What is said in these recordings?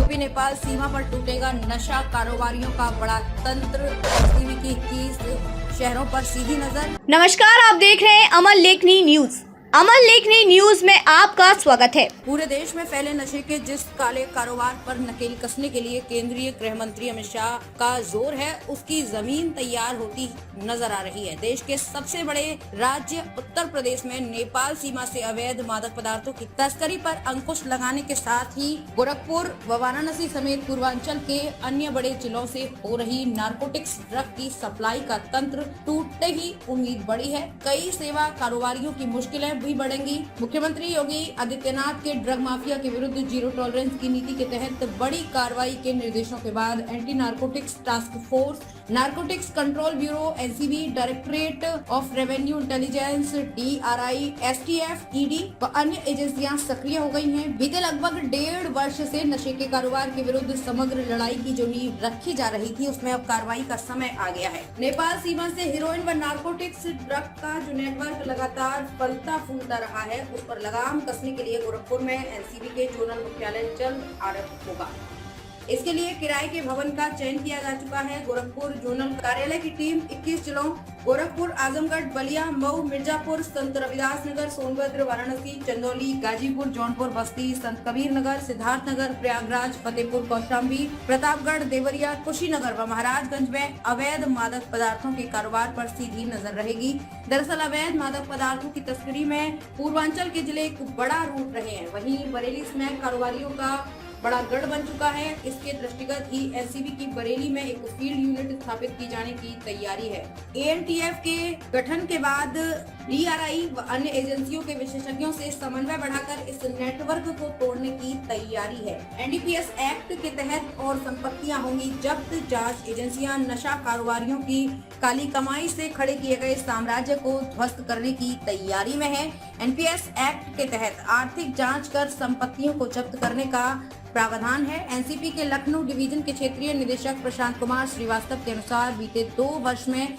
UP Nepal सीमा पर टूटेगा नशा कारोबारियों का बड़ा तंत्र। एनसीबी की 21 शहरों पर सीधी नजर। नमस्कार, आप देख रहे हैं अमर लेखनी न्यूज। अमर लेखनी न्यूज में आपका स्वागत है। पूरे देश में फैले नशे के जिस काले कारोबार पर नकेल कसने के लिए केंद्रीय गृह मंत्री अमित शाह का जोर है, उसकी जमीन तैयार होती नजर आ रही है। देश के सबसे बड़े राज्य उत्तर प्रदेश में नेपाल सीमा से अवैध मादक पदार्थों की तस्करी पर अंकुश लगाने के साथ ही गोरखपुर व वाराणसी समेत पूर्वांचल के अन्य बड़े जिलों से हो रही नारकोटिक्स ड्रग की सप्लाई का तंत्र टूटते ही उम्मीद बढ़ी है। कई सेवा कारोबारियों की मुश्किलें भी बढ़ेंगी। मुख्यमंत्री योगी आदित्यनाथ के ड्रग माफिया के विरुद्ध जीरो टॉलरेंस की नीति के तहत बड़ी कार्रवाई के निर्देशों के बाद anti narcotics task force, narcotics control bureau NCB, directorate of revenue intelligence DRI, STF, ED व अन्य एजेंसियां सक्रिय हो गई हैं। बीते लगभग 1.5 वर्ष से नशे के कारोबार के विरुद्ध समग्र लड़ाई की जो नींव रखी जा रही थी, उसमें अब कार्रवाई का समय आ गया है। नेपाल सीमा से हीरोइन व नारकोटिक्स ड्रग का जो नेटवर्क लगातार फलता फूलता रहा है, उस पर लगाम कसने के लिए गोरखपुर में एनसीबी के जोनल मुख्यालय जल्द आरंभ होगा। इसके लिए किराए के भवन का चयन किया जा चुका है। गोरखपुर जोनल कार्यालय की टीम 21 जिलों गोरखपुर, आजमगढ़, बलिया, मऊ, मिर्जापुर, संत रविदास नगर, सोनभद्र, वाराणसी, चंदौली, गाजीपुर, जौनपुर, बस्ती, संत कबीर नगर, सिद्धार्थनगर, प्रयागराज, फतेहपुर, कौशाम्बी, प्रतापगढ़, देवरिया, कुशीनगर व महाराजगंज में अवैध मादक पदार्थों के कारोबार पर सीधी नजर रहेगी। दरअसल अवैध मादक पदार्थों की तस्करी में पूर्वांचल के जिले एक बड़ा रूट रहे हैं। वहीं बरेली स्मैक कारोबारियों का बड़ा गढ़ बन चुका है। इसके दृष्टिगत ही एनसीबी की बरेली में एक फील्ड यूनिट स्थापित की जाने की तैयारी है। ANTF के गठन के बाद DRI व अन्य एजेंसियों के विशेषज्ञों से समन्वय बढ़ाकर इस नेटवर्क को तोड़ने की तैयारी है। NDPS एक्ट के तहत और संपत्तियां होंगी जब्त। जांच एजेंसियां नशा कारोबारियों की काली कमाई से खड़े किए गए साम्राज्य को ध्वस्त करने की तैयारी में है। NPS एक्ट के तहत आर्थिक जांच कर संपत्तियों को जब्त करने का प्रावधान है। एनसीबी के लखनऊ डिवीजन के क्षेत्रीय निदेशक प्रशांत कुमार श्रीवास्तव के अनुसार बीते 2 वर्ष में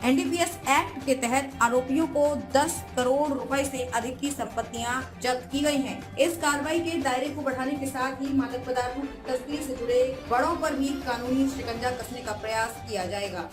NDPS एक्ट के तहत आरोपियों को 10 करोड़ रुपए से अधिक की संपत्तियां जब्त की गई हैं। इस कार्रवाई के दायरे को बढ़ाने के साथ ही मादक पदार्थों की तस्करी से जुड़े बड़ों पर भी कानूनी शिकंजा कसने का प्रयास किया जाएगा।